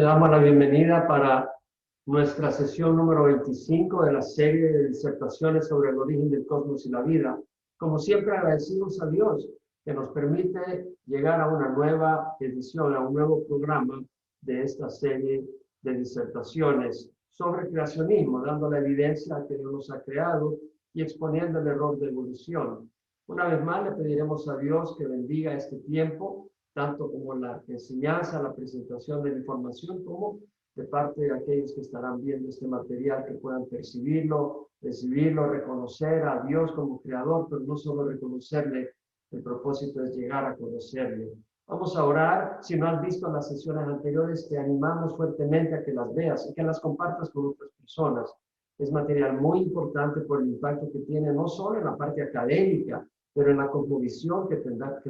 le damos la bienvenida para nuestra sesión número 25 de la serie de disertaciones sobre el origen del cosmos y la vida. Como siempre, agradecemos a Dios que nos permite llegar a una nueva edición, a un nuevo programa de esta serie de disertaciones sobre creacionismo, dando la evidencia que Dios nos ha creado y exponiendo el error de evolución. Una vez más, le pediremos a Dios que bendiga este tiempo, tanto como la enseñanza, la presentación de la información, como de parte de aquellos que estarán viendo este material, que puedan percibirlo, recibirlo, reconocer a Dios como creador, pero no solo reconocerle, el propósito es llegar a conocerle. Vamos a orar. Si no has visto las sesiones anteriores, te animamos fuertemente a que las veas y que las compartas con otras personas. Es material muy importante por el impacto que tiene, no solo en la parte académica, pero en la cosmovisión que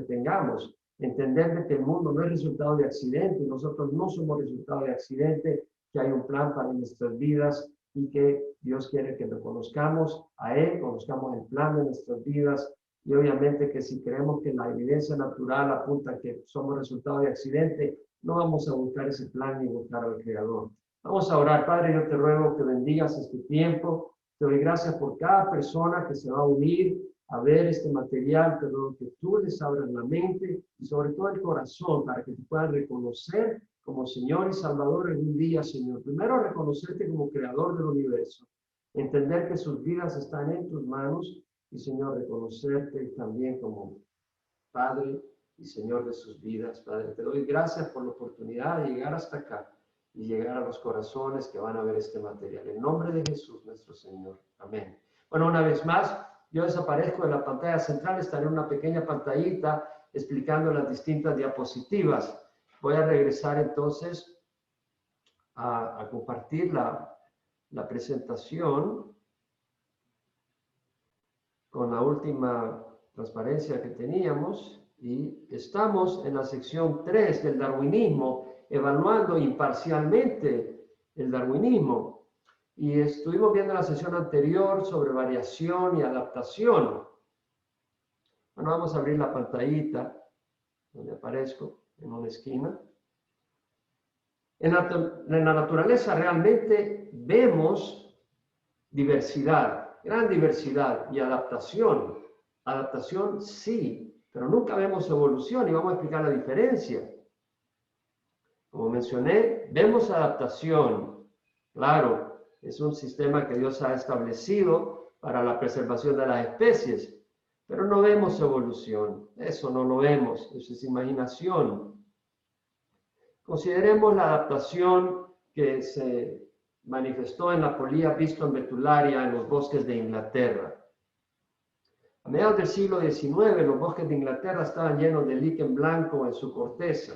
tengamos. Entender de que el mundo no es resultado de accidente, nosotros no somos resultado de accidente, que hay un plan para nuestras vidas y que Dios quiere que lo conozcamos a Él, conozcamos el plan de nuestras vidas, y obviamente que si creemos que la evidencia natural apunta a que somos resultado de accidente, no vamos a buscar ese plan ni buscar al Creador. Vamos a orar. Padre, yo te ruego que bendigas este tiempo. Te doy gracias por cada persona que se va a unir a ver este material, pero que tú les abras la mente y sobre todo el corazón para que te puedan reconocer como Señor y Salvador en un día, Señor. Primero, reconocerte como Creador del universo, entender que sus vidas están en tus manos y, Señor, reconocerte también como Padre y Señor de sus vidas. Padre, te doy gracias por la oportunidad de llegar hasta acá y llegar a los corazones que van a ver este material. En nombre de Jesús, nuestro Señor. Amén. Bueno, una vez más, yo desaparezco de la pantalla central, estaré en una pequeña pantallita explicando las distintas diapositivas. Voy a regresar entonces a compartir la presentación con la última transparencia que teníamos, y estamos en la sección 3 del darwinismo, evaluando imparcialmente el darwinismo. Y estuvimos viendo la sesión anterior sobre variación y adaptación. Bueno, vamos a abrir la pantallita donde aparezco en una esquina. En la naturaleza realmente vemos diversidad, gran diversidad y adaptación. Adaptación sí, pero nunca vemos evolución, y vamos a explicar la diferencia. Como mencioné, vemos adaptación. Claro, es un sistema que Dios ha establecido para la preservación de las especies, pero no vemos evolución. Eso no lo vemos, eso es imaginación. Consideremos la adaptación que se manifestó en la polilla Biston betularia en los bosques de Inglaterra. A mediados del siglo XIX, los bosques de Inglaterra estaban llenos de líquen blanco en su corteza.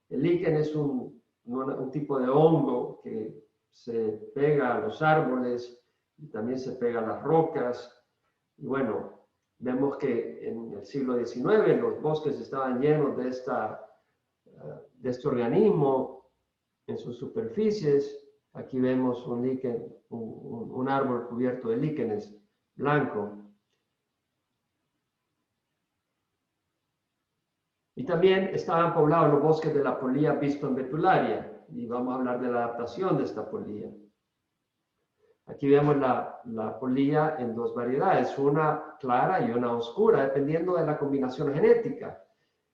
El líquen es un tipo de hongo que se pega a los árboles y también se pega a las rocas. Y bueno, vemos que en el siglo XIX los bosques estaban llenos de este organismo en sus superficies. Aquí vemos un líquen, un árbol cubierto de líquenes blanco. Y también estaban poblados los bosques de la polilla Biston betularia, y vamos a hablar de la adaptación de esta polilla. Aquí vemos la polilla en dos variedades, una clara y una oscura, dependiendo de la combinación genética.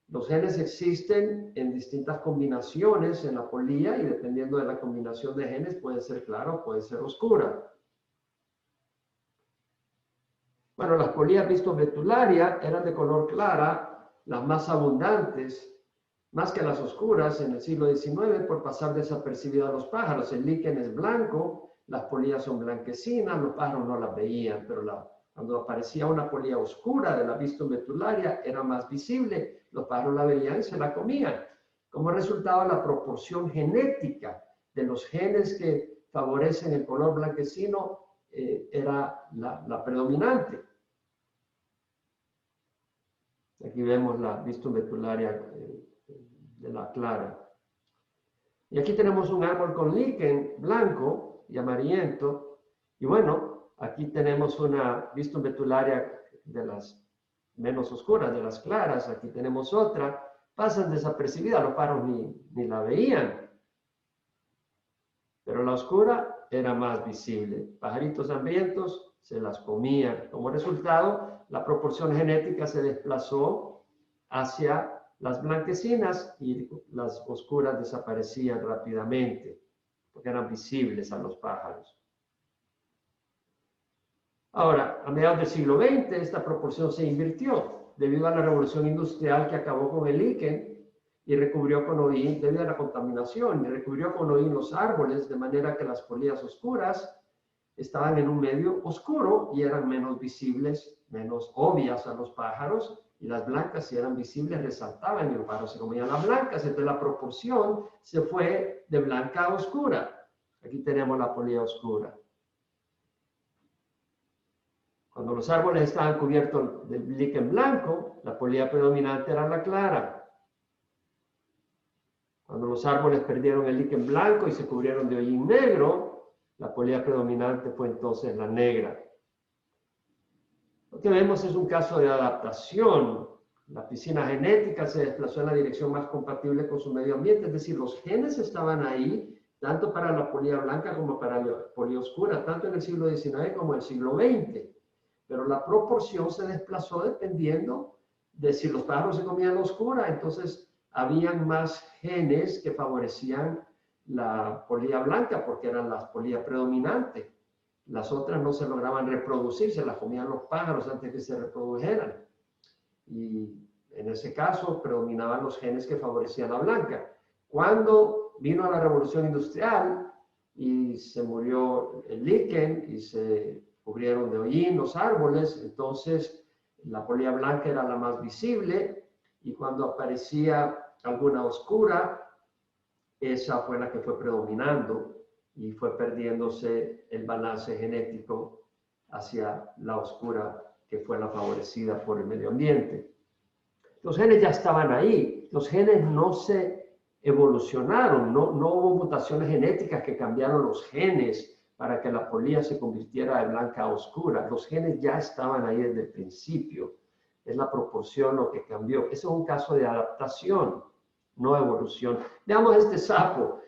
Los genes existen en distintas combinaciones en la polilla, y dependiendo de la combinación de genes puede ser clara o puede ser oscura. Bueno, las polillas Biston betularia eran de color clara, las más abundantes, más que las oscuras en el siglo XIX, por pasar desapercibidas a los pájaros. El líquen es blanco, las polillas son blanquecinas, los pájaros no las veían, pero cuando aparecía una polilla oscura de la Biston betularia era más visible, los pájaros la veían y se la comían. Como resultado, la proporción genética de los genes que favorecen el color blanquecino era la predominante. Aquí vemos la Biston betularia de la clara. Y aquí tenemos un árbol con líquen blanco y amarillento. Y bueno, aquí tenemos una Biston betularia de las menos oscuras, de las claras. Aquí tenemos otra. Pasan desapercibidas, los pájaros ni la veían. pero la oscura era más visible. Pajaritos hambrientos se las comían. Como resultado, la proporción genética se desplazó hacia las blanquecinas y las oscuras desaparecían rápidamente porque eran visibles a los pájaros. Ahora, a mediados del siglo XX, esta proporción se invirtió debido a la revolución industrial que acabó con el líquen y recubrió con hollín, debido a la contaminación, y recubrió con hollín los árboles, de manera que las polillas oscuras estaban en un medio oscuro y eran menos visibles, menos obvias a los pájaros, y las blancas, si eran visibles, resaltaban y los pájaros se comían las blancas. Entonces la proporción se fue de blanca a oscura. Aquí tenemos la polilla oscura. Cuando los árboles estaban cubiertos de líquen blanco, la polilla predominante era la clara. Cuando los árboles perdieron el líquen blanco y se cubrieron de hollín negro, la polilla predominante fue entonces la negra. Lo que vemos es un caso de adaptación. La piscina genética se desplazó en la dirección más compatible con su medio ambiente, es decir, los genes estaban ahí, tanto para la polilla blanca como para la polilla oscura, tanto en el siglo XIX como en el siglo XX. Pero la proporción se desplazó dependiendo de si los pájaros se comían la oscura, entonces habían más genes que favorecían la polilla blanca porque eran las polillas predominantes. Las otras no se lograban reproducir, se las comían los pájaros antes que se reprodujeran. Y en ese caso predominaban los genes que favorecían la blanca. Cuando vino la revolución industrial y se murió el líquen y se cubrieron de hollín los árboles, entonces la polilla blanca era la más visible y cuando aparecía alguna oscura, esa fue la que fue predominando y fue perdiéndose el balance genético hacia la oscura, que fue la favorecida por el medio ambiente. Los genes ya estaban ahí, los genes no se evolucionaron, no hubo mutaciones genéticas que cambiaron los genes para que la polilla se convirtiera de blanca a oscura. Los genes ya estaban ahí desde el principio. Es la proporción lo que cambió. Eso es un caso de adaptación, no evolución. Veamos este sapo.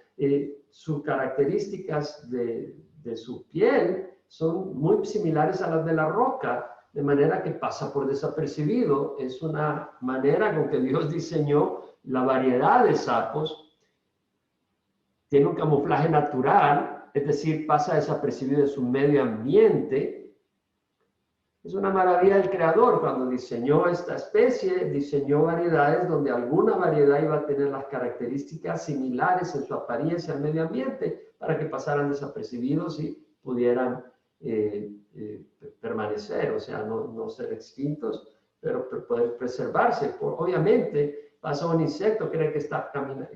Sus características de su piel son muy similares a las de la roca, de manera que pasa por desapercibido. Es una manera con que Dios diseñó la variedad de sapos. Tiene un camuflaje natural, es decir, pasa desapercibido de su medio ambiente. Es una maravilla del Creador. Cuando diseñó esta especie, diseñó variedades donde alguna variedad iba a tener las características similares en su apariencia al medio ambiente para que pasaran desapercibidos y pudieran permanecer, o sea, no ser extintos, pero poder preservarse. Obviamente, pasa un insecto, cree que está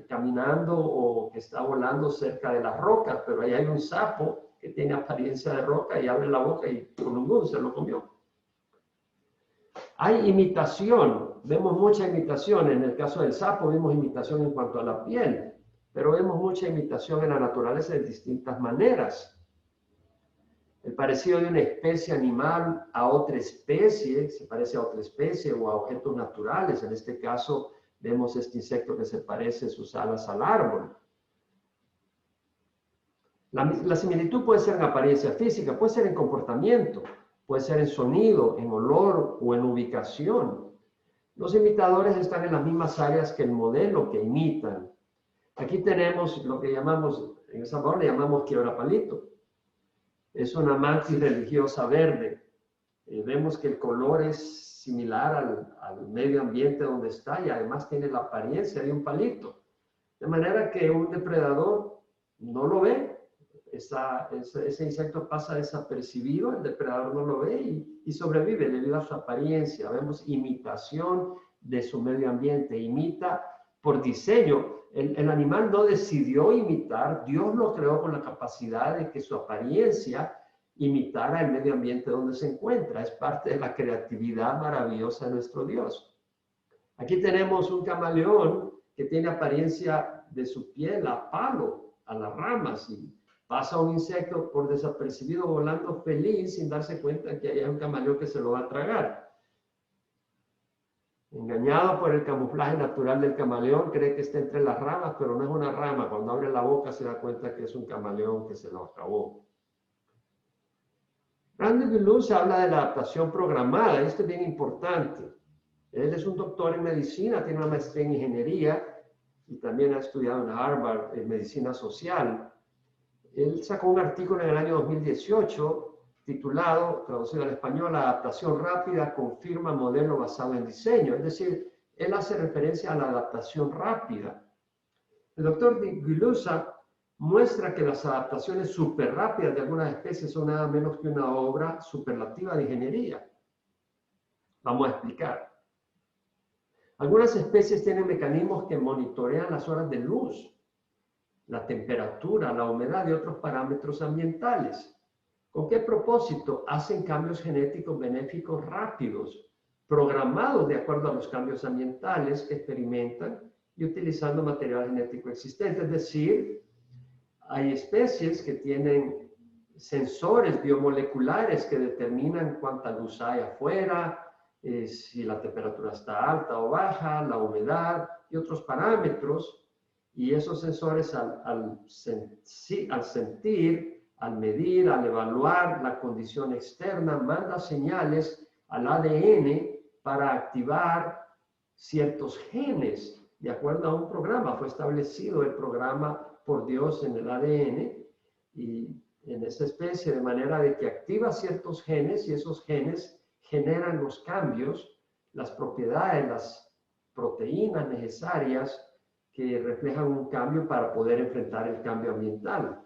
caminando o que está volando cerca de las rocas, pero ahí hay un sapo que tiene apariencia de roca y abre la boca y con un boom se lo comió. Hay imitación, vemos mucha imitación. En el caso del sapo vimos imitación en cuanto a la piel, pero vemos mucha imitación en la naturaleza de distintas maneras. El parecido de una especie animal a otra especie, se parece a otra especie o a objetos naturales. En este caso, vemos este insecto que se parece sus alas al árbol. La similitud puede ser en apariencia física, puede ser en comportamiento, puede ser en sonido, en olor o en ubicación. Los imitadores están en las mismas áreas que el modelo que imitan. Aquí tenemos lo que llamamos, en El Salvador le llamamos quiebrapalito. Es una mantis religiosa verde. Vemos que el color es similar al medio ambiente donde está y además tiene la apariencia de un palito. De manera que un depredador no lo ve. Ese insecto pasa desapercibido, el depredador no lo ve y sobrevive debido a su apariencia. Vemos imitación de su medio ambiente, imita por diseño. El animal no decidió imitar, Dios lo creó con la capacidad de que su apariencia imitara el medio ambiente donde se encuentra. Es parte de la creatividad maravillosa de nuestro Dios. Aquí tenemos un camaleón que tiene apariencia de su piel a palo, a las ramas, y pasa un insecto por desapercibido volando feliz sin darse cuenta que hay un camaleón que se lo va a tragar. Engañado por el camuflaje natural del camaleón, cree que está entre las ramas, pero no es una rama. Cuando abre la boca se da cuenta que es un camaleón que se lo acabó. Randy Deleuze habla de la adaptación programada, y esto es bien importante. Él es un doctor en medicina, tiene una maestría en ingeniería y también ha estudiado en Harvard en medicina social. Él sacó un artículo en el año 2018 titulado, traducido al español, La adaptación rápida confirma modelo basado en diseño. Es decir, él hace referencia a la adaptación rápida. El doctor Deleuze muestra que las adaptaciones súper rápidas de algunas especies son nada menos que una obra superlativa de ingeniería. Vamos a explicar. Algunas especies tienen mecanismos que monitorean las horas de luz, la temperatura, la humedad y otros parámetros ambientales. ¿Con qué propósito? Hacen cambios genéticos benéficos rápidos, programados de acuerdo a los cambios ambientales que experimentan y utilizando material genético existente. Es decir, hay especies que tienen sensores biomoleculares que determinan cuánta luz hay afuera, si la temperatura está alta o baja, la humedad y otros parámetros. Y esos sensores al sentir, al medir, al evaluar la condición externa, manda señales al ADN para activar ciertos genes. De acuerdo a un programa, fue establecido el programa por Dios en el ADN y en esa especie, de manera de que activa ciertos genes y esos genes generan los cambios, las propiedades, las proteínas necesarias que reflejan un cambio para poder enfrentar el cambio ambiental.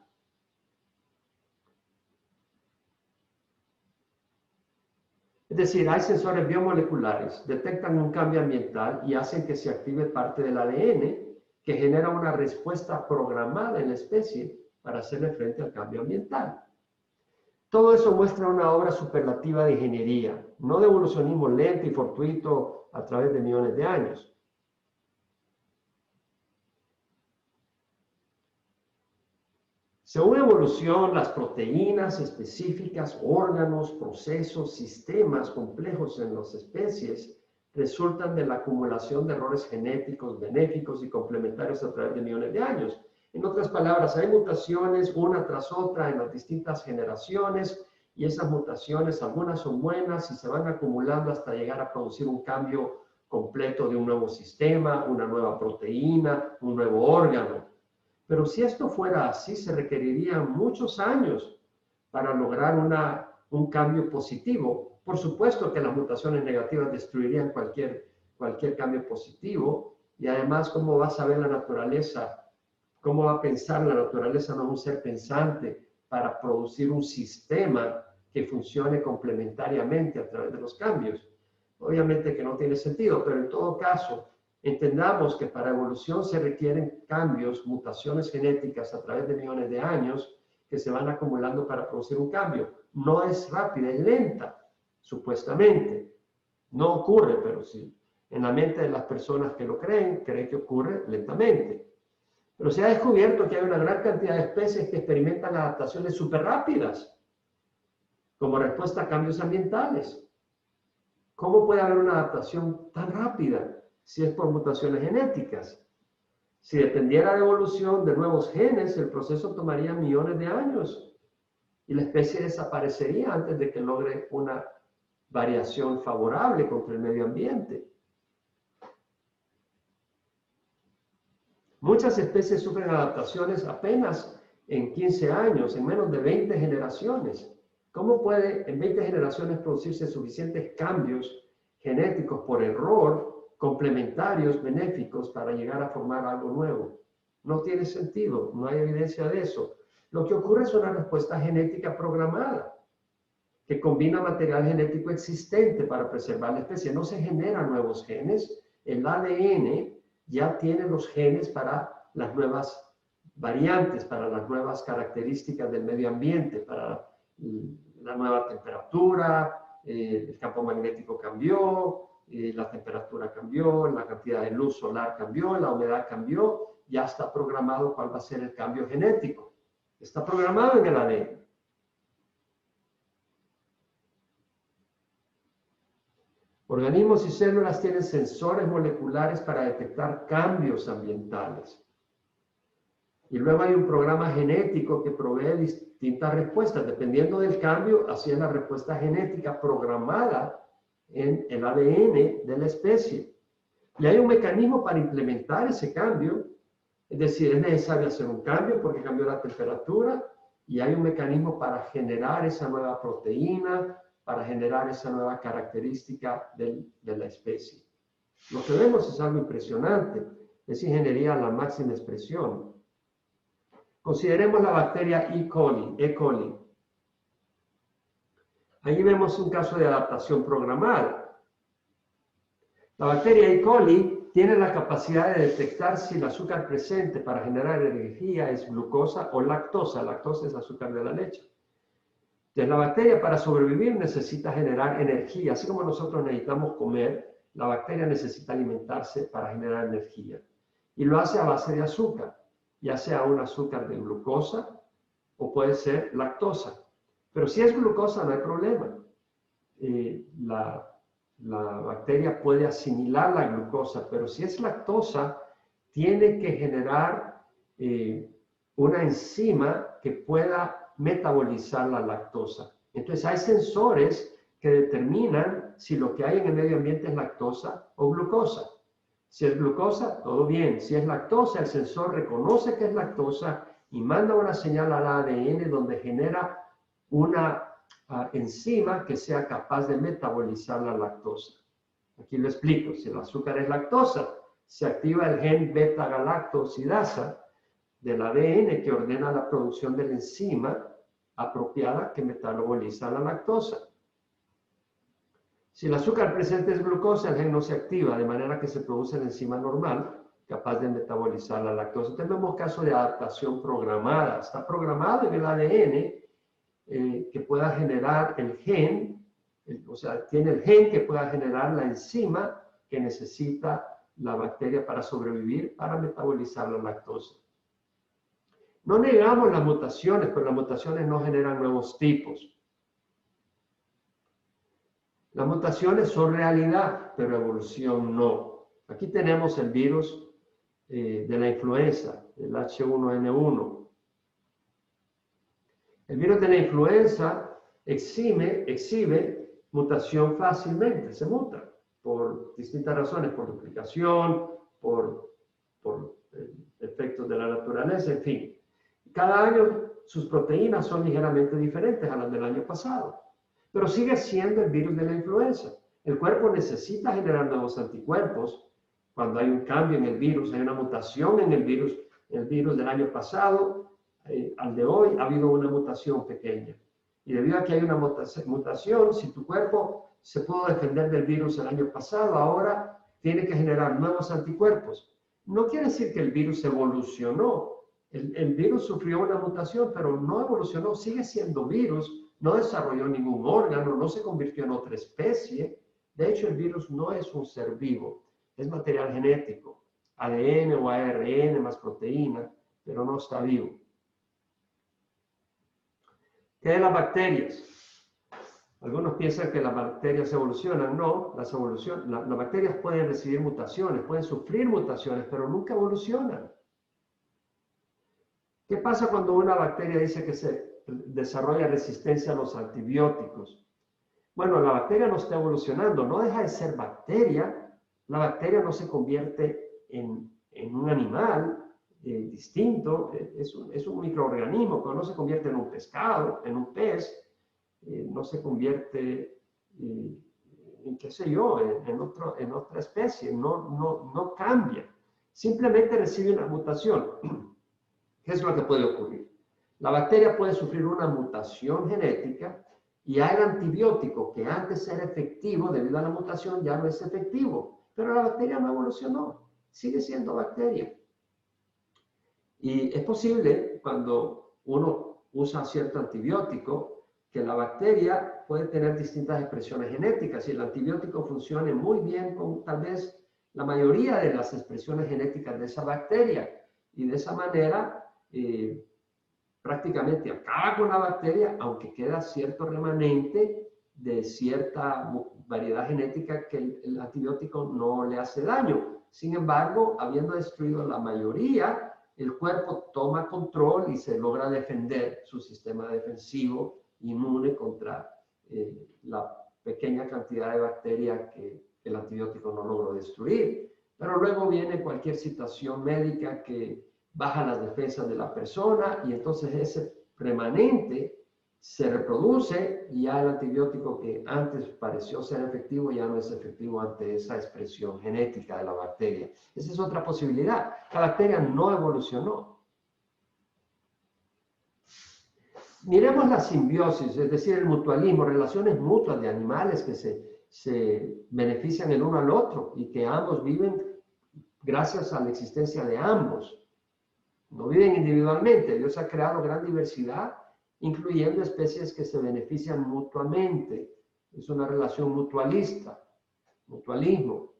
Es decir, hay sensores biomoleculares, detectan un cambio ambiental y hacen que se active parte del ADN que genera una respuesta programada en la especie para hacerle frente al cambio ambiental. Todo eso muestra una obra superlativa de ingeniería, no de evolucionismo lento y fortuito a través de millones de años. Según evolución, las proteínas específicas, órganos, procesos, sistemas complejos en las especies resultan de la acumulación de errores genéticos benéficos y complementarios a través de millones de años. En otras palabras, hay mutaciones una tras otra en las distintas generaciones y esas mutaciones, algunas son buenas y se van acumulando hasta llegar a producir un cambio completo de un nuevo sistema, una nueva proteína, un nuevo órgano. Pero si esto fuera así, se requerirían muchos años para lograr un cambio positivo. Por supuesto que las mutaciones negativas destruirían cualquier cambio positivo y además, ¿cómo va a saber la naturaleza? ¿Cómo va a pensar la naturaleza? No es un ser pensante para producir un sistema que funcione complementariamente a través de los cambios. Obviamente que no tiene sentido, pero en todo caso, entendamos que para evolución se requieren cambios, mutaciones genéticas a través de millones de años que se van acumulando para producir un cambio. No es rápida, es lenta, supuestamente. No ocurre, pero sí. En la mente de las personas que lo creen que ocurre lentamente. Pero se ha descubierto que hay una gran cantidad de especies que experimentan adaptaciones súper rápidas como respuesta a cambios ambientales. ¿Cómo puede haber una adaptación tan rápida si es por mutaciones genéticas? Si dependiera de evolución de nuevos genes, el proceso tomaría millones de años y la especie desaparecería antes de que logre una variación favorable contra el medio ambiente. Muchas especies sufren adaptaciones apenas en 15 años, en menos de 20 generaciones. ¿Cómo puede en 20 generaciones producirse suficientes cambios genéticos por error, complementarios, benéficos, para llegar a formar algo nuevo? No tiene sentido, no hay evidencia de eso. Lo que ocurre es una respuesta genética programada, que combina material genético existente para preservar la especie. No se generan nuevos genes, el ADN ya tiene los genes para las nuevas variantes, para las nuevas características del medio ambiente, para la nueva temperatura, el campo magnético cambió, la temperatura cambió, la cantidad de luz solar cambió, la humedad cambió, ya está programado cuál va a ser el cambio genético. Está programado en el ADN. Organismos y células tienen sensores moleculares para detectar cambios ambientales. Y luego hay un programa genético que provee distintas respuestas. Dependiendo del cambio, así es la respuesta genética programada en el ADN de la especie. Y hay un mecanismo para implementar ese cambio. Es decir, es necesario hacer un cambio porque cambió la temperatura, y hay un mecanismo para generar esa nueva proteína, para generar esa nueva característica de la especie. Lo que vemos es algo impresionante. Es ingeniería a la máxima expresión. Consideremos la bacteria E. coli. Allí vemos un caso de adaptación programada. La bacteria E. coli tiene la capacidad de detectar si el azúcar presente para generar energía es glucosa o lactosa. Lactosa es azúcar de la leche. Entonces, la bacteria para sobrevivir necesita generar energía. Así como nosotros necesitamos comer, la bacteria necesita alimentarse para generar energía. Y lo hace a base de azúcar, ya sea un azúcar de glucosa o puede ser lactosa. Pero si es glucosa no hay problema. La bacteria puede asimilar la glucosa, pero si es lactosa, tiene que generar una enzima que pueda metabolizar la lactosa. Entonces hay sensores que determinan si lo que hay en el medio ambiente es lactosa o glucosa. Si es glucosa, todo bien. Si es lactosa, el sensor reconoce que es lactosa y manda una señal al ADN donde genera una enzima que sea capaz de metabolizar la lactosa. Aquí lo explico. Si el azúcar es lactosa, se activa el gen beta-galactosidasa del ADN que ordena la producción de la enzima apropiada que metaboliza la lactosa. Si el azúcar presente es glucosa, el gen no se activa, de manera que se produce la enzima normal capaz de metabolizar la lactosa. Tenemos casos de adaptación programada. Está programado en el ADN que pueda generar el gen, o sea, tiene el gen que pueda generar la enzima que necesita la bacteria para sobrevivir, para metabolizar la lactosa. No negamos las mutaciones, pero las mutaciones no generan nuevos tipos. Las mutaciones son realidad, pero evolución no. Aquí tenemos el virus de la influenza, el H1N1. El virus de la influenza exhibe mutación fácilmente, se muta por distintas razones, por duplicación, por efectos de la naturaleza, en fin. Cada año sus proteínas son ligeramente diferentes a las del año pasado, pero sigue siendo el virus de la influenza. El cuerpo necesita generar nuevos anticuerpos cuando hay un cambio en el virus, hay una mutación en el virus del año pasado, al de hoy ha habido una mutación pequeña. Y debido a que hay una mutación, si tu cuerpo se pudo defender del virus el año pasado, ahora tiene que generar nuevos anticuerpos. No quiere decir que el virus evolucionó. El virus sufrió una mutación, pero no evolucionó, sigue siendo virus, no desarrolló ningún órgano, no se convirtió en otra especie. De hecho, el virus no es un ser vivo, es material genético, ADN o ARN más proteína, pero no está vivo. ¿Qué de las bacterias? Algunos piensan que las bacterias evolucionan. No, las bacterias pueden recibir mutaciones, pueden sufrir mutaciones, pero nunca evolucionan. ¿Qué pasa cuando una bacteria dice que se desarrolla resistencia a los antibióticos? Bueno, la bacteria no está evolucionando, no deja de ser bacteria. La bacteria no se convierte en un animal distinto, es un microorganismo, pero no se convierte en un pescado, en un pez, no se convierte en qué sé yo, en otra especie, no cambia, simplemente recibe una mutación. ¿Qué es lo que puede ocurrir? La bacteria puede sufrir una mutación genética y el antibiótico que antes era efectivo debido a la mutación ya no es efectivo, pero la bacteria no evolucionó, sigue siendo bacteria. Y es posible cuando uno usa cierto antibiótico que la bacteria puede tener distintas expresiones genéticas y el antibiótico funcione muy bien con tal vez la mayoría de las expresiones genéticas de esa bacteria y de esa manera prácticamente acaba con la bacteria, aunque queda cierto remanente de cierta variedad genética que el antibiótico no le hace daño. Sin embargo, habiendo destruido la mayoría, el cuerpo toma control y se logra defender su sistema defensivo inmune contra la pequeña cantidad de bacterias que el antibiótico no logró destruir. Pero luego viene cualquier situación médica que baja las defensas de la persona y entonces ese remanente se reproduce y ya el antibiótico que antes pareció ser efectivo ya no es efectivo ante esa expresión genética de la bacteria. Esa es otra posibilidad. La bacteria no evolucionó. Miremos la simbiosis, es decir, el mutualismo, relaciones mutuas de animales que se benefician el uno al otro y que ambos viven gracias a la existencia de ambos. No viven individualmente. Dios ha creado gran diversidad, incluyendo especies que se benefician mutuamente. Es una relación mutualista, mutualismo.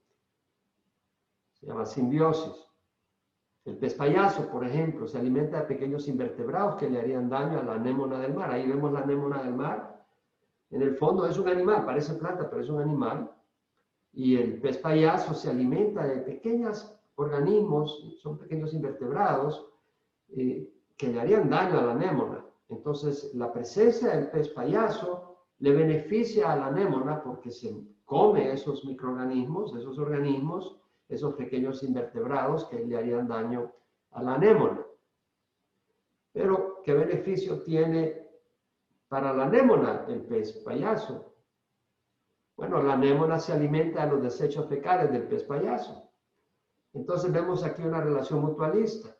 Se llama simbiosis. El pez payaso, por ejemplo, se alimenta de pequeños invertebrados que le harían daño a la anémona del mar. Ahí vemos la anémona del mar. En el fondo es un animal, parece planta, pero es un animal. Y el pez payaso se alimenta de pequeños organismos, son pequeños invertebrados, que le harían daño a la anémona. Entonces, la presencia del pez payaso le beneficia a la anémona porque se come esos microorganismos, esos organismos, esos pequeños invertebrados que le harían daño a la anémona. Pero, ¿qué beneficio tiene para la anémona el pez payaso? Bueno, la anémona se alimenta de los desechos fecales del pez payaso. Entonces vemos aquí una relación mutualista.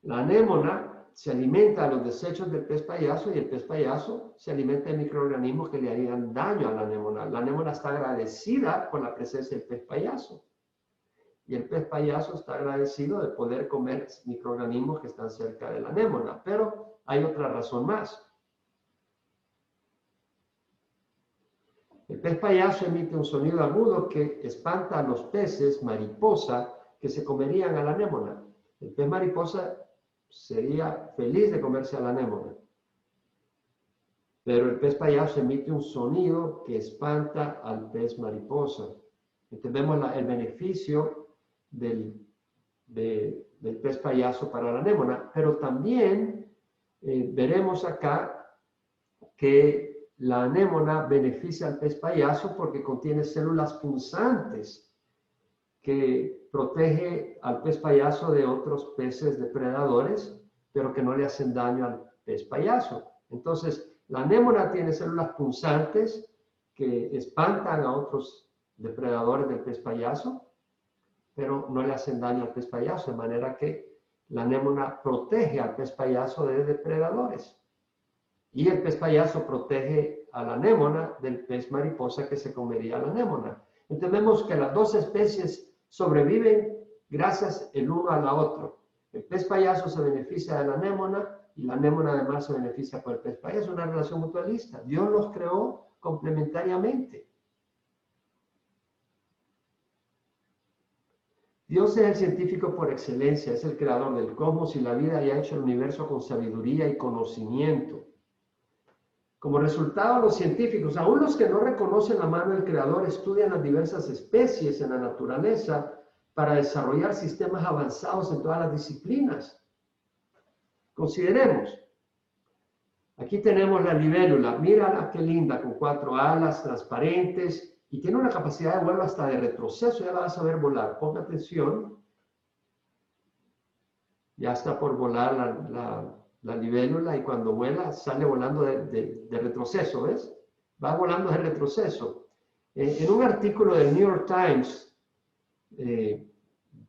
La anémona se alimenta de los desechos del pez payaso y el pez payaso se alimenta de microorganismos que le harían daño a la anémona. La anémona está agradecida por la presencia del pez payaso. Y el pez payaso está agradecido de poder comer microorganismos que están cerca de la anémona. Pero hay otra razón más. El pez payaso emite un sonido agudo que espanta a los peces mariposa que se comerían a la anémona. El pez mariposa sería feliz de comerse a la anémona. Pero el pez payaso emite un sonido que espanta al pez mariposa. Entonces vemos el beneficio del pez payaso para la anémona. Pero también veremos acá que la anémona beneficia al pez payaso porque contiene células punzantes que protege al pez payaso de otros peces depredadores, pero que no le hacen daño al pez payaso. Entonces, la anémona tiene células punzantes que espantan a otros depredadores del pez payaso, pero no le hacen daño al pez payaso, de manera que la anémona protege al pez payaso de depredadores. Y el pez payaso protege a la anémona del pez mariposa que se comería a la anémona. Entonces vemos que las dos especies sobreviven gracias el uno a la otra. El pez payaso se beneficia de la anémona y la anémona además se beneficia por el pez payaso. Es una relación mutualista. Dios los creó complementariamente. Dios es el científico por excelencia, es el creador del cosmos y la vida y ha hecho el universo con sabiduría y conocimiento. Como resultado, los científicos, aún los que no reconocen la mano del creador, estudian las diversas especies en la naturaleza para desarrollar sistemas avanzados en todas las disciplinas. Consideremos. Aquí tenemos la libélula. Mírala qué linda, con 4 alas transparentes y tiene una capacidad de vuelo hasta de retroceso. Ya la vas a ver volar. Ponga atención. Ya está por volar la libélula y cuando vuela sale volando de retroceso, ¿ves? Va volando de retroceso. En un artículo del New York Times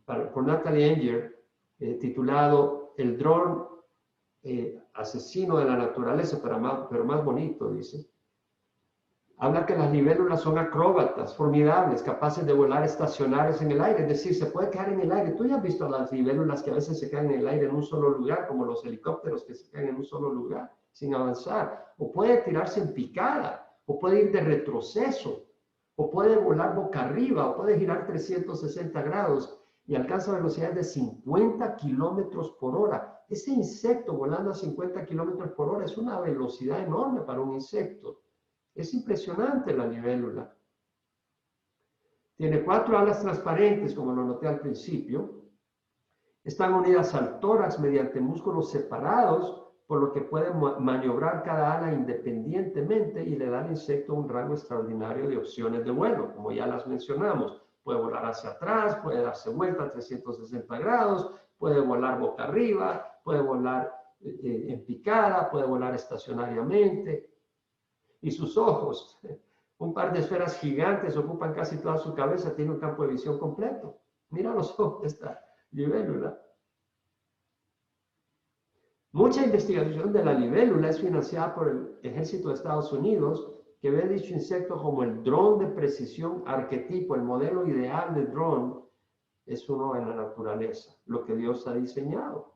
por Natalie Enger, titulado El dron asesino de la naturaleza, pero más bonito, dice. Habla que las libélulas son acróbatas, formidables, capaces de volar estacionarios en el aire, es decir, se puede quedar en el aire. Tú ya has visto las libélulas que a veces se quedan en el aire en un solo lugar, como los helicópteros que se quedan en un solo lugar, sin avanzar. O puede tirarse en picada, o puede ir de retroceso, o puede volar boca arriba, o puede girar 360 grados y alcanza velocidades de 50 kilómetros por hora. ese insecto volando a 50 kilómetros por hora es una velocidad enorme para un insecto. Es impresionante la libélula. Tiene 4 alas transparentes, como lo noté al principio. Están unidas al tórax mediante músculos separados, por lo que puede maniobrar cada ala independientemente y le da al insecto un rango extraordinario de opciones de vuelo, como ya las mencionamos. Puede volar hacia atrás, puede darse vuelta a 360 grados, puede volar boca arriba, puede volar en picada, puede volar estacionariamente. Y sus ojos, un par de esferas gigantes ocupan casi toda su cabeza, tiene un campo de visión completo. Mira los ojos de esta libélula. Mucha investigación de la libélula es financiada por el Ejército de Estados Unidos, que ve dicho insecto como el dron de precisión arquetipo, el modelo ideal de dron es uno en la naturaleza, lo que Dios ha diseñado.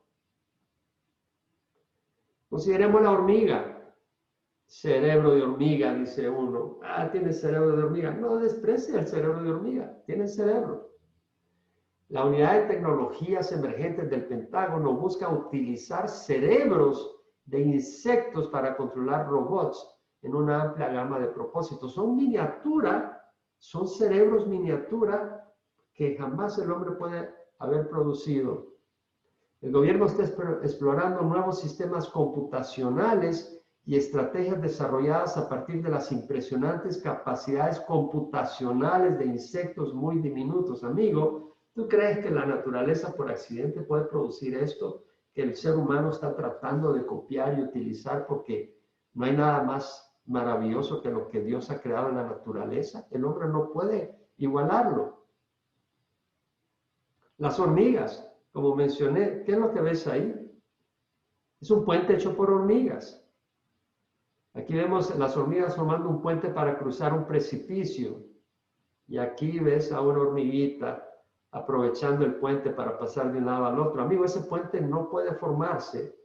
Consideremos la hormiga. Cerebro de hormiga, dice uno. Ah, tiene cerebro de hormiga. No desprecie el cerebro de hormiga, tiene cerebro. La unidad de tecnologías emergentes del Pentágono busca utilizar cerebros de insectos para controlar robots en una amplia gama de propósitos. Son miniatura, son cerebros miniatura que jamás el hombre puede haber producido. El gobierno está explorando nuevos sistemas computacionales y estrategias desarrolladas a partir de las impresionantes capacidades computacionales de insectos muy diminutos. Amigo, ¿tú crees que la naturaleza por accidente puede producir esto que el ser humano está tratando de copiar y utilizar porque no hay nada más maravilloso que lo que Dios ha creado en la naturaleza? El hombre no puede igualarlo. Las hormigas, como mencioné, ¿qué es lo que ves ahí? Es un puente hecho por hormigas. Aquí vemos las hormigas formando un puente para cruzar un precipicio. Y aquí ves a una hormiguita aprovechando el puente para pasar de un lado al otro. Amigo, ese puente no puede formarse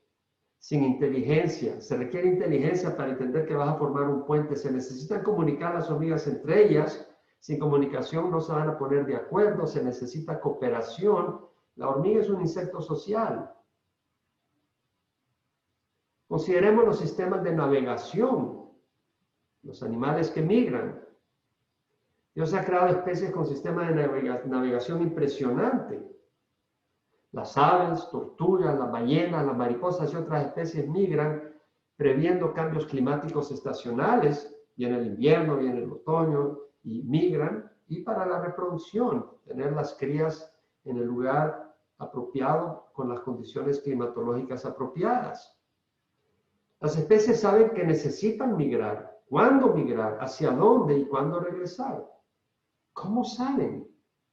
sin inteligencia. Se requiere inteligencia para entender que vas a formar un puente. Se necesitan comunicar las hormigas entre ellas. Sin comunicación no se van a poner de acuerdo. Se necesita cooperación. La hormiga es un insecto social. Consideremos los sistemas de navegación, los animales que migran. Dios ha creado especies con sistemas de navegación impresionante. Las aves, tortugas, las ballenas, las mariposas y otras especies migran previendo cambios climáticos estacionales, viene el invierno, viene el otoño, y migran, y para la reproducción, tener las crías en el lugar apropiado con las condiciones climatológicas apropiadas. Las especies saben que necesitan migrar, cuándo migrar, hacia dónde y cuándo regresar. ¿Cómo saben?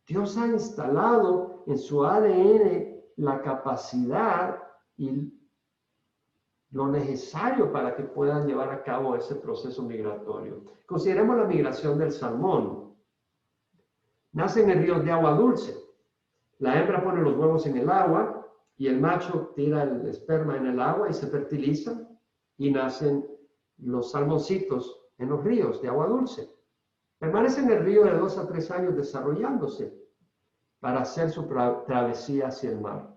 Dios ha instalado en su ADN la capacidad y lo necesario para que puedan llevar a cabo ese proceso migratorio. Consideremos la migración del salmón. Nacen en ríos de agua dulce. La hembra pone los huevos en el agua y el macho tira el esperma en el agua y se fertilizan. Y nacen los salmoncitos en los ríos de agua dulce. Permanecen en el río de 2 a 3 años desarrollándose para hacer su travesía hacia el mar.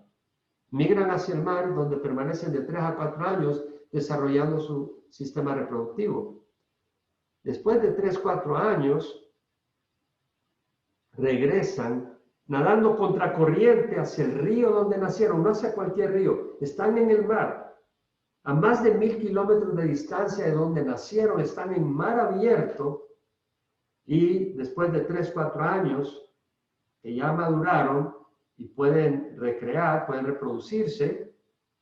Migran hacia el mar donde permanecen de 3 a 4 años desarrollando su sistema reproductivo. Después de 3 a 4 años regresan nadando contracorriente hacia el río donde nacieron, no hacia cualquier río, están en el mar. A más de 1000 kilómetros de distancia de donde nacieron, están en mar abierto y después de 3 a 4 años que ya maduraron y pueden recrear, pueden reproducirse,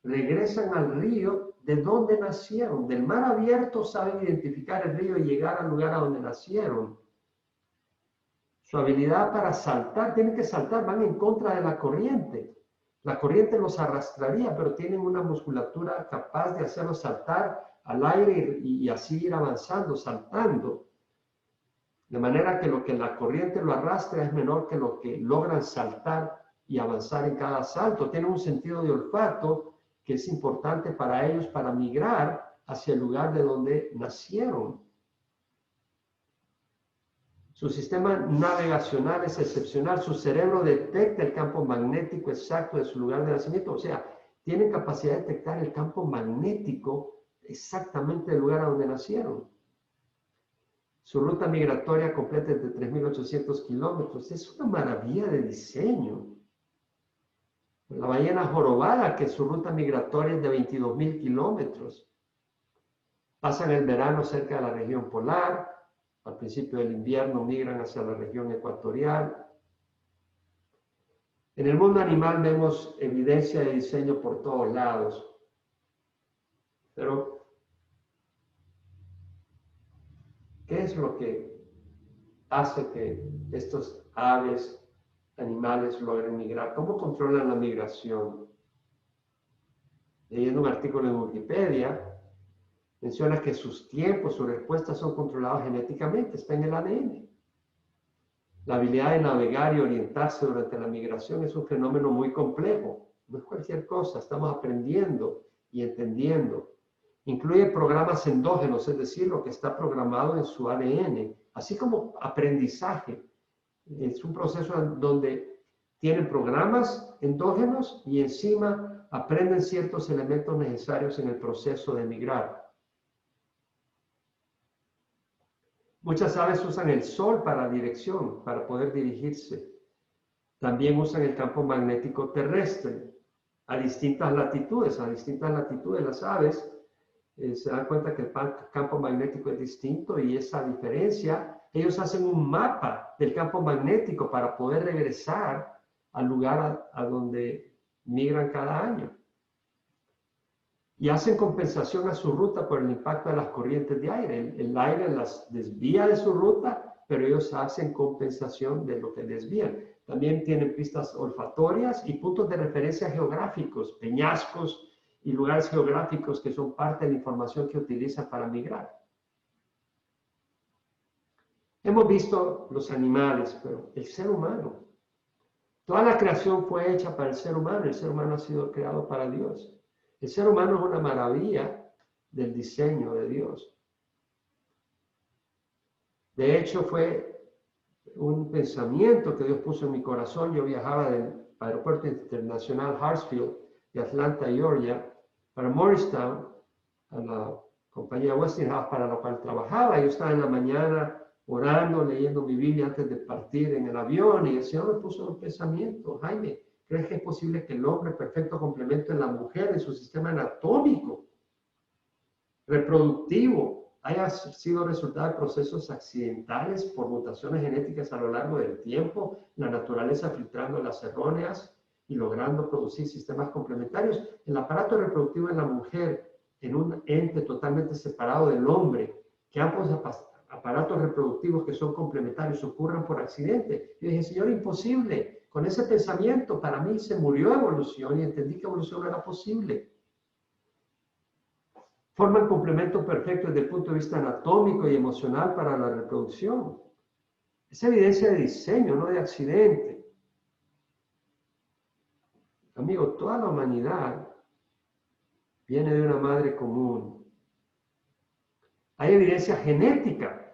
regresan al río de donde nacieron. Del mar abierto saben identificar el río y llegar al lugar a donde nacieron. Su habilidad para saltar, tienen que saltar, van en contra de la corriente. La corriente los arrastraría, pero tienen una musculatura capaz de hacerlos saltar al aire y así ir avanzando, saltando. De manera que lo que la corriente lo arrastra es menor que lo que logran saltar y avanzar en cada salto. Tienen un sentido de olfato que es importante para ellos para migrar hacia el lugar de donde nacieron. Su sistema navegacional es excepcional. Su cerebro detecta el campo magnético exacto de su lugar de nacimiento. O sea, tienen capacidad de detectar el campo magnético exactamente del lugar a donde nacieron. Su ruta migratoria completa es de 3.800 kilómetros. Es una maravilla de diseño. La ballena jorobada, que su ruta migratoria es de 22.000 kilómetros. Pasan el verano cerca de la región polar. Al principio del invierno migran hacia la región ecuatorial. En el mundo animal vemos evidencia de diseño por todos lados. Pero, ¿qué es lo que hace que estos aves, animales logren migrar? ¿Cómo controlan la migración? Leyendo un artículo en Wikipedia, menciona que sus tiempos, sus respuestas son controlados genéticamente, está en el ADN. La habilidad de navegar y orientarse durante la migración es un fenómeno muy complejo. No es cualquier cosa, estamos aprendiendo y entendiendo. Incluye programas endógenos, es decir, lo que está programado en su ADN, así como aprendizaje. Es un proceso donde tienen programas endógenos y encima aprenden ciertos elementos necesarios en el proceso de migrar. Muchas aves usan el sol para dirección, para poder dirigirse. También usan el campo magnético terrestre a distintas latitudes. A distintas latitudes las aves se dan cuenta que el campo magnético es distinto y esa diferencia, ellos hacen un mapa del campo magnético para poder regresar al lugar a donde migran cada año. Y hacen compensación a su ruta por el impacto de las corrientes de aire. El aire las desvía de su ruta, pero ellos hacen compensación de lo que desvían. También tienen pistas olfatorias y puntos de referencia geográficos, peñascos y lugares geográficos que son parte de la información que utilizan para migrar. Hemos visto los animales, pero el ser humano. Toda la creación fue hecha para el ser humano ha sido creado para Dios. El ser humano es una maravilla del diseño de Dios. De hecho, fue un pensamiento que Dios puso en mi corazón. Yo viajaba del aeropuerto internacional Hartsfield de Atlanta, Georgia, para Morristown, a la compañía Westinghouse para la cual trabajaba. Yo estaba en la mañana orando, leyendo mi Biblia antes de partir en el avión y el Señor me puso un pensamiento: Jaime, ¿crees que es posible que el hombre, perfecto complemento de la mujer en su sistema anatómico, reproductivo, haya sido resultado de procesos accidentales por mutaciones genéticas a lo largo del tiempo, la naturaleza filtrando las erróneas y logrando producir sistemas complementarios? El aparato reproductivo en la mujer, en un ente totalmente separado del hombre, que ambos aparatos reproductivos que son complementarios ocurran por accidente. Y dije: Señor, imposible. Con ese pensamiento, para mí se murió evolución y entendí que evolución no era posible. Forman complemento perfecto desde el punto de vista anatómico y emocional para la reproducción. Es evidencia de diseño, no de accidente. Amigo, toda la humanidad viene de una madre común. Hay evidencia genética.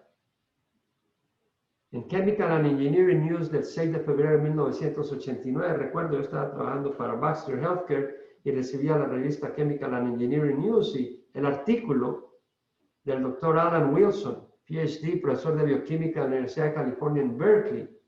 En Chemical and Engineering News del 6 de febrero de 1989, recuerdo, yo estaba trabajando para Baxter Healthcare y recibía la revista Chemical and Engineering News y el artículo del doctor Alan Wilson, PhD, profesor de bioquímica de la Universidad de California en Berkeley,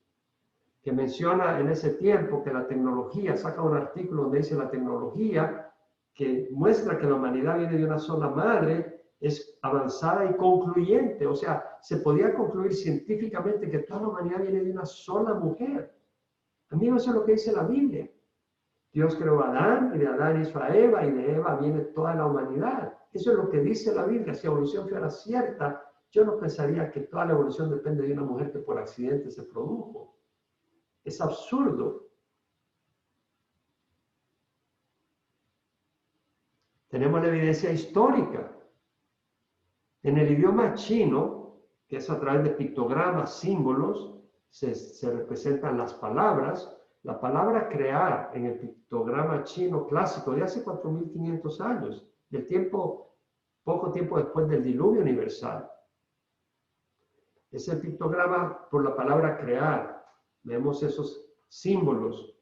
que menciona en ese tiempo que la tecnología, saca un artículo donde dice: la tecnología que muestra que la humanidad viene de una sola madre es avanzada y concluyente. O sea, se podía concluir científicamente que toda la humanidad viene de una sola mujer. Amigos, eso es lo que dice la Biblia. Dios creó a Adán, y de Adán hizo a Eva, y de Eva viene toda la humanidad. Eso es lo que dice la Biblia. Si la evolución fuera cierta, yo no pensaría que toda la evolución depende de una mujer que por accidente se produjo. Es absurdo. Tenemos la evidencia histórica. En el idioma chino, que es a través de pictogramas, símbolos, se representan las palabras. La palabra crear en el pictograma chino clásico de hace 4.500 años, del tiempo, poco tiempo después del diluvio universal. Es el pictograma por la palabra crear. Vemos esos símbolos.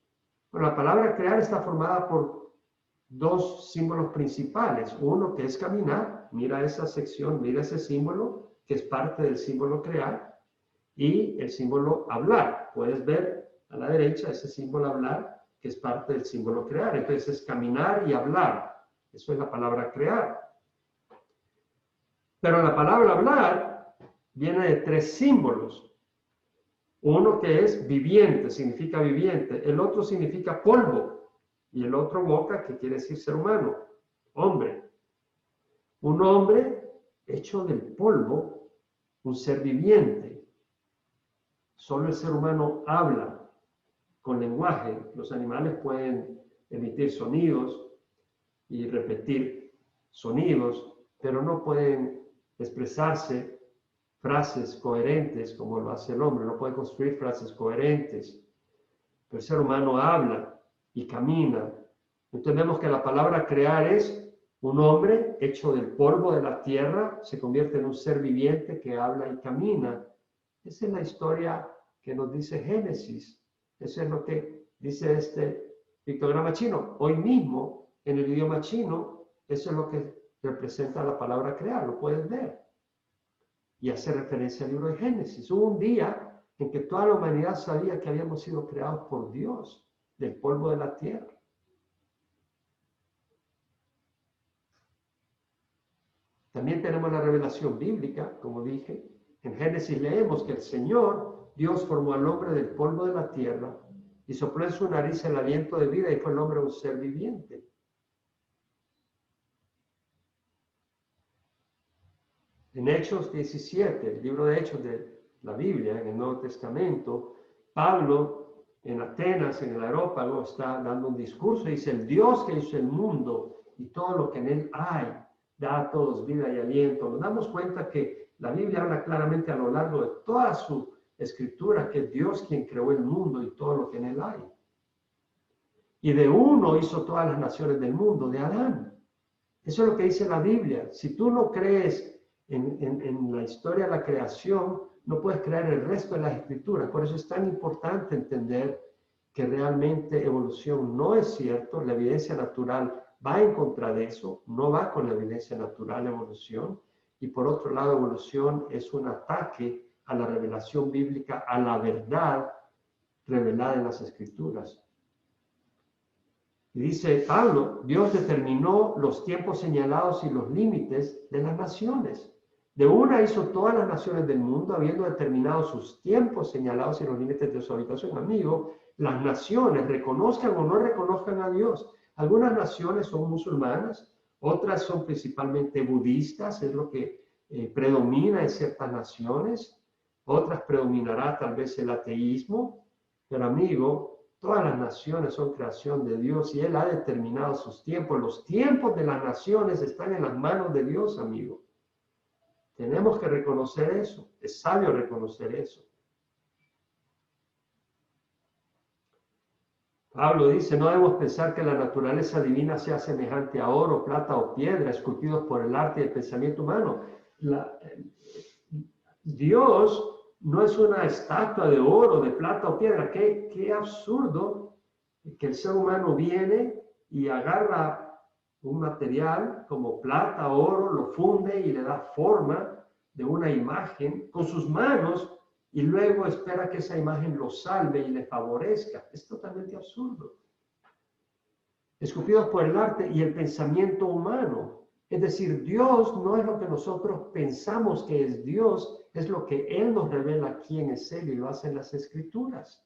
Bueno, la palabra crear está formada por dos símbolos principales. Uno que es caminar, mira esa sección, mira ese símbolo, que es parte del símbolo crear, y el símbolo hablar. Puedes ver a la derecha ese símbolo hablar, que es parte del símbolo crear. Entonces es caminar y hablar. Eso es la palabra crear. Pero la palabra hablar viene de tres símbolos. Uno que es viviente, significa viviente. El otro significa polvo. Y el otro boca, que quiere decir ser humano, hombre. Un hombre hecho del polvo, un ser viviente. Solo el ser humano habla con lenguaje. Los animales pueden emitir sonidos y repetir sonidos, pero no pueden expresarse frases coherentes como lo hace el hombre. No puede construir frases coherentes. Pero el ser humano habla y camina. Entonces vemos que la palabra crear es un hombre hecho del polvo de la tierra, se convierte en un ser viviente que habla y camina. Esa es la historia que nos dice Génesis. Eso es lo que dice este pictograma chino. Hoy mismo, en el idioma chino, eso es lo que representa la palabra crear, lo puedes ver. Y hace referencia al libro de Génesis. Hubo un día en que toda la humanidad sabía que habíamos sido creados por Dios, del polvo de la tierra. También tenemos la revelación bíblica, como dije. En Génesis leemos que el Señor, Dios, formó al hombre del polvo de la tierra y sopló en su nariz el aliento de vida y fue el hombre un ser viviente. En Hechos 17, el libro de Hechos de la Biblia, en el Nuevo Testamento, Pablo en Atenas, en el Areópago, está dando un discurso y dice: el Dios que hizo el mundo y todo lo que en él hay, da a todos vida y aliento. Nos damos cuenta que la Biblia habla claramente a lo largo de toda su escritura que es Dios quien creó el mundo y todo lo que en él hay. Y de uno hizo todas las naciones del mundo, de Adán. Eso es lo que dice la Biblia. Si tú no crees en la historia de la creación, no puedes creer el resto de las escrituras. Por eso es tan importante entender que realmente evolución no es cierto. La evidencia natural va en contra de eso, no va con la evidencia natural, evolución. Y por otro lado, evolución es un ataque a la revelación bíblica, a la verdad revelada en las escrituras. Y dice Pablo: Dios determinó los tiempos señalados y los límites de las naciones. De una hizo todas las naciones del mundo, habiendo determinado sus tiempos señalados y los límites de su habitación. Amigo, las naciones, reconozcan o no reconozcan a Dios. Algunas naciones son musulmanas, otras son principalmente budistas, es lo que predomina en ciertas naciones. Otras predominará tal vez el ateísmo. Pero amigo, todas las naciones son creación de Dios y Él ha determinado sus tiempos. Los tiempos de las naciones están en las manos de Dios, amigo. Tenemos que reconocer eso. Es sabio reconocer eso. Pablo dice: no debemos pensar que la naturaleza divina sea semejante a oro, plata o piedra, esculpidos por el arte y el pensamiento humano. Dios no es una estatua de oro, de plata o piedra. Qué absurdo que el ser humano viene y agarra un material como plata, oro, lo funde y le da forma de una imagen con sus manos y luego espera que esa imagen lo salve y le favorezca. Es totalmente absurdo. Esculpidos por el arte y el pensamiento humano. Es decir, Dios no es lo que nosotros pensamos que es Dios, es lo que Él nos revela quién es Él y lo hace en las Escrituras.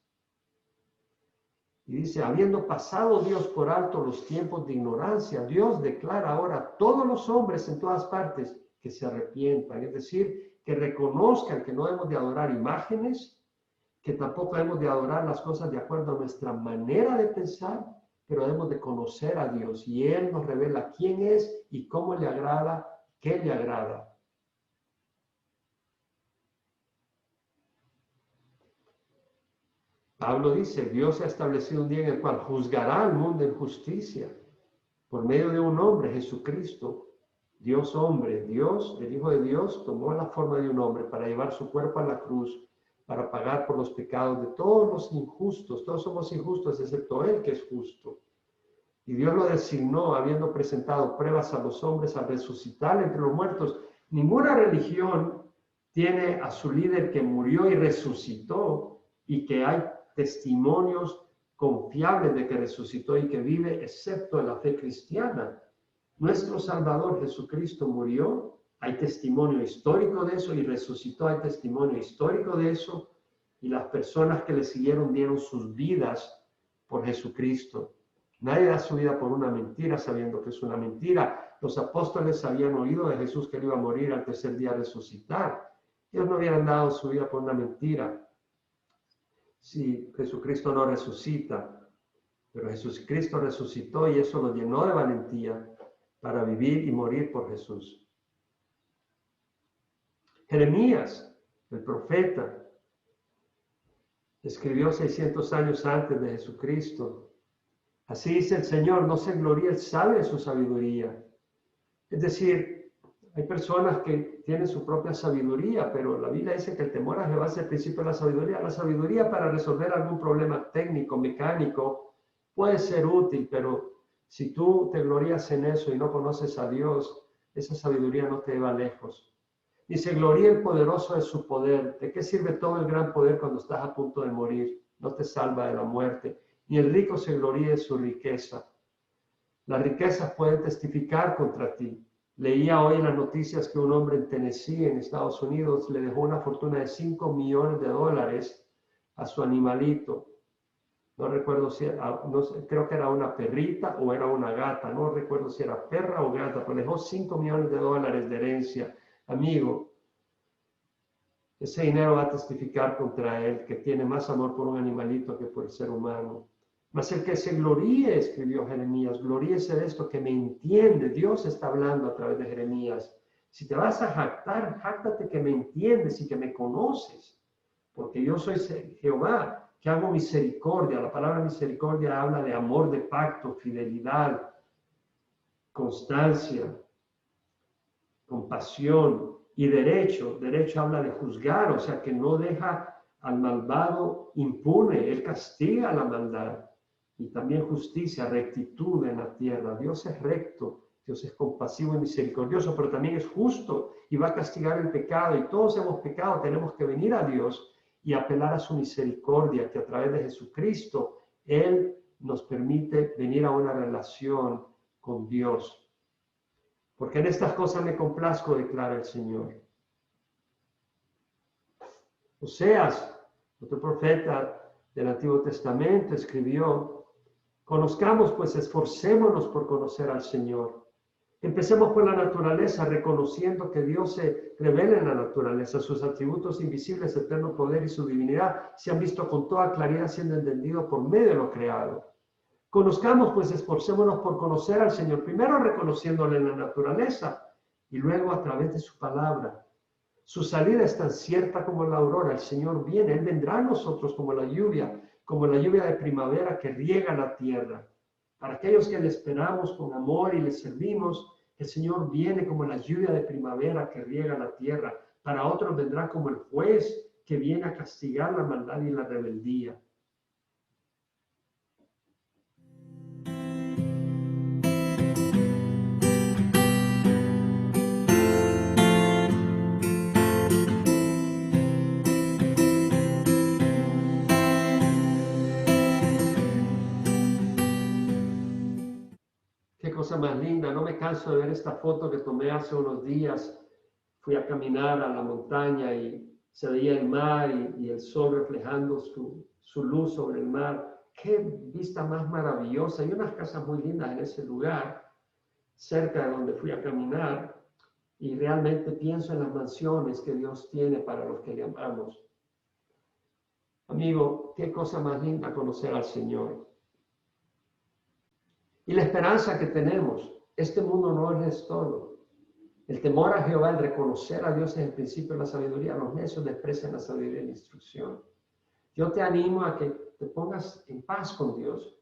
Y dice: habiendo pasado Dios por alto los tiempos de ignorancia, Dios declara ahora a todos los hombres en todas partes que se arrepientan. Es decir, que reconozcan que no debemos de adorar imágenes, que tampoco debemos de adorar las cosas de acuerdo a nuestra manera de pensar, pero debemos de conocer a Dios y Él nos revela quién es y cómo le agrada, qué le agrada. Pablo dice: Dios ha establecido un día en el cual juzgará al mundo en justicia por medio de un hombre, Jesucristo, Dios hombre. Dios, el Hijo de Dios, tomó la forma de un hombre para llevar su cuerpo a la cruz, para pagar por los pecados de todos los injustos. Todos somos injustos excepto Él, que es justo. Y Dios lo designó habiendo presentado pruebas a los hombres al resucitar entre los muertos. Ninguna religión tiene a su líder que murió y resucitó y que hay testimonios confiables de que resucitó y que vive, excepto en la fe cristiana. Nuestro Salvador Jesucristo murió, hay testimonio histórico de eso, y resucitó, hay testimonio histórico de eso, y las personas que le siguieron dieron sus vidas por Jesucristo. Nadie da su vida por una mentira sabiendo que es una mentira. Los apóstoles habían oído de Jesús que él iba a morir al tercer día a resucitar. Ellos no hubieran dado su vida por una mentira si Jesucristo no resucita. Pero Jesucristo resucitó y eso lo llenó de valentía para vivir y morir por Jesús. Jeremías, el profeta, escribió 600 años antes de Jesucristo. Así dice el Señor, no se gloríe el sabio de su sabiduría. Es decir, hay personas que tienen su propia sabiduría, pero la Biblia dice que el temor a Jehová es el principio de la sabiduría. La sabiduría para resolver algún problema técnico, mecánico, puede ser útil, pero si tú te glorías en eso y no conoces a Dios, esa sabiduría no te lleva lejos. Ni se gloría el poderoso de su poder. ¿De qué sirve todo el gran poder cuando estás a punto de morir? No te salva de la muerte. Ni el rico se gloríe de su riqueza. Las riquezas pueden testificar contra ti. Leía hoy en las noticias que un hombre en Tennessee, en Estados Unidos, le dejó una fortuna de $5 millones a su animalito. No recuerdo si era, no sé, creo que era una perrita o era una gata. No recuerdo si era perra o gata, pero le dejó $5 millones de herencia. Amigo, ese dinero va a testificar contra él, que tiene más amor por un animalito que por el ser humano. Mas el que se gloríe, escribió Jeremías, gloríese de esto, que me entiende. Dios está hablando a través de Jeremías. Si te vas a jactar, jáctate que me entiendes y que me conoces, porque yo soy Jehová, que hago misericordia. La palabra misericordia habla de amor de pacto, fidelidad, constancia, compasión y derecho. Derecho habla de juzgar, o sea que no deja al malvado impune, él castiga la maldad. Y también justicia, rectitud en la tierra. Dios es recto, Dios es compasivo y misericordioso, pero también es justo y va a castigar el pecado. Y todos hemos pecado, tenemos que venir a Dios y apelar a su misericordia, que a través de Jesucristo, Él nos permite venir a una relación con Dios. Porque en estas cosas me complazco, declara el Señor. Oseas, otro profeta del Antiguo Testamento, escribió: conozcamos, pues esforcémonos por conocer al Señor. Empecemos por la naturaleza, reconociendo que Dios se revela en la naturaleza, sus atributos invisibles, eterno poder y su divinidad se han visto con toda claridad siendo entendido por medio de lo creado. Conozcamos, pues esforcémonos por conocer al Señor, primero reconociéndole en la naturaleza y luego a través de su palabra. Su salida es tan cierta como la aurora. El Señor viene, Él vendrá a nosotros como la lluvia de primavera que riega la tierra. Para aquellos que le esperamos con amor y le servimos, el Señor viene como la lluvia de primavera que riega la tierra. Para otros vendrá como el juez que viene a castigar la maldad y la rebeldía. Qué cosa más linda, no me canso de ver esta foto que tomé hace unos días. Fui a caminar a la montaña y se veía el mar y el sol reflejando su luz sobre el mar. Qué vista más maravillosa. Hay unas casas muy lindas en ese lugar, cerca de donde fui a caminar, y realmente pienso en las mansiones que Dios tiene para los que le amamos. Amigo, qué cosa más linda conocer al Señor. Y la esperanza que tenemos, este mundo no es todo. El temor a Jehová, el reconocer a Dios es el principio de la sabiduría. Los necios desprecian la sabiduría y la instrucción. Yo te animo a que te pongas en paz con Dios.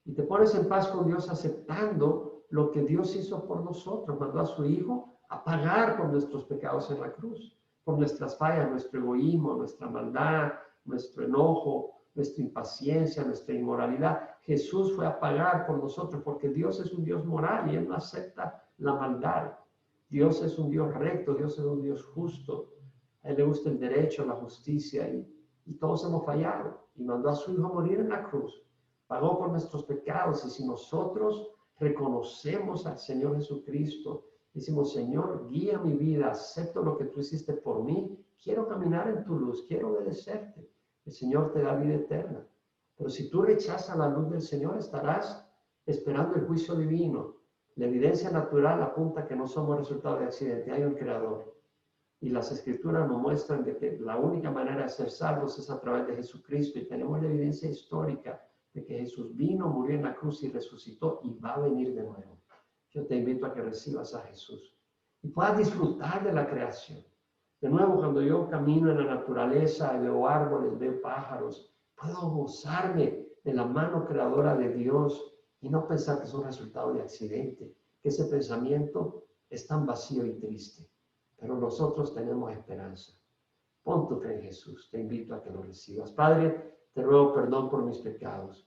Y te pones en paz con Dios aceptando lo que Dios hizo por nosotros. Mandó a su Hijo a pagar por nuestros pecados en la cruz. Por nuestras fallas, nuestro egoísmo, nuestra maldad, nuestro enojo, nuestra impaciencia, nuestra inmoralidad. Jesús fue a pagar por nosotros, porque Dios es un Dios moral y Él no acepta la maldad. Dios es un Dios recto, Dios es un Dios justo. A Él le gusta el derecho, la justicia, y todos hemos fallado. Y mandó a su Hijo a morir en la cruz. Pagó por nuestros pecados. Y si nosotros reconocemos al Señor Jesucristo, decimos, Señor, guía mi vida, acepto lo que tú hiciste por mí, quiero caminar en tu luz, quiero obedecerte. El Señor te da vida eterna. Pero si tú rechazas la luz del Señor, estarás esperando el juicio divino. La evidencia natural apunta que no somos resultado de accidente, hay un creador. Y las escrituras nos muestran de que la única manera de ser salvos es a través de Jesucristo. Y tenemos la evidencia histórica de que Jesús vino, murió en la cruz y resucitó y va a venir de nuevo. Yo te invito a que recibas a Jesús y puedas disfrutar de la creación. De nuevo, cuando yo camino en la naturaleza, veo árboles, veo pájaros, puedo gozarme de la mano creadora de Dios y no pensar que es un resultado de accidente, que ese pensamiento es tan vacío y triste. Pero nosotros tenemos esperanza. Pon tu fe en Jesús. Te invito a que lo recibas. Padre, te ruego perdón por mis pecados.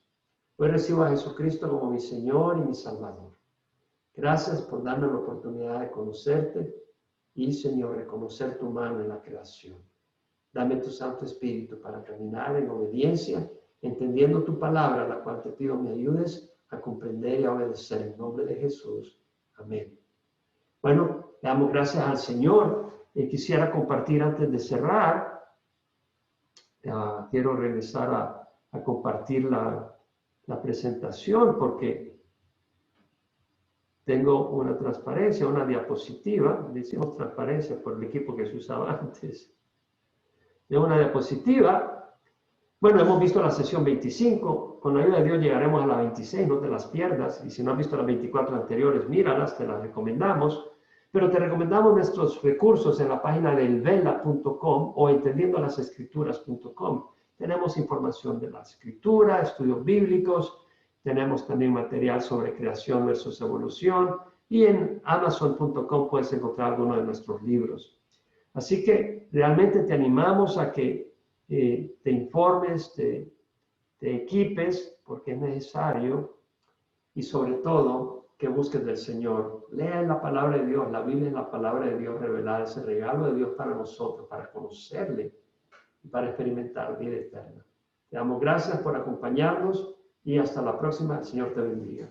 Hoy recibo a Jesucristo como mi Señor y mi Salvador. Gracias por darme la oportunidad de conocerte y, Señor, reconocer tu mano en la creación. Dame tu Santo Espíritu para caminar en obediencia, entendiendo tu palabra, la cual te pido me ayudes a comprender y a obedecer en nombre de Jesús. Amén. Bueno, le damos gracias al Señor. Quisiera compartir antes de cerrar. Quiero regresar a compartir la presentación porque tengo una transparencia, una diapositiva. Decimos transparencia por el equipo que se usaba antes. Tengo una diapositiva. Bueno, hemos visto la sesión 25. Con la ayuda de Dios llegaremos a la 26, no te las pierdas. Y si no has visto las 24 anteriores, míralas, te las recomendamos. Pero te recomendamos nuestros recursos en la página de elvela.com o entendiendolasescrituras.com. Tenemos información de la escritura, estudios bíblicos, tenemos también material sobre creación versus evolución y en amazon.com puedes encontrar algunos de nuestros libros. Así que realmente te animamos a que te informes, te equipes, porque es necesario, y sobre todo que busques del Señor. Lea la palabra de Dios, la Biblia es la palabra de Dios revelada, ese regalo de Dios para nosotros, para conocerle y para experimentar vida eterna. Te damos gracias por acompañarnos y hasta la próxima. El Señor te bendiga.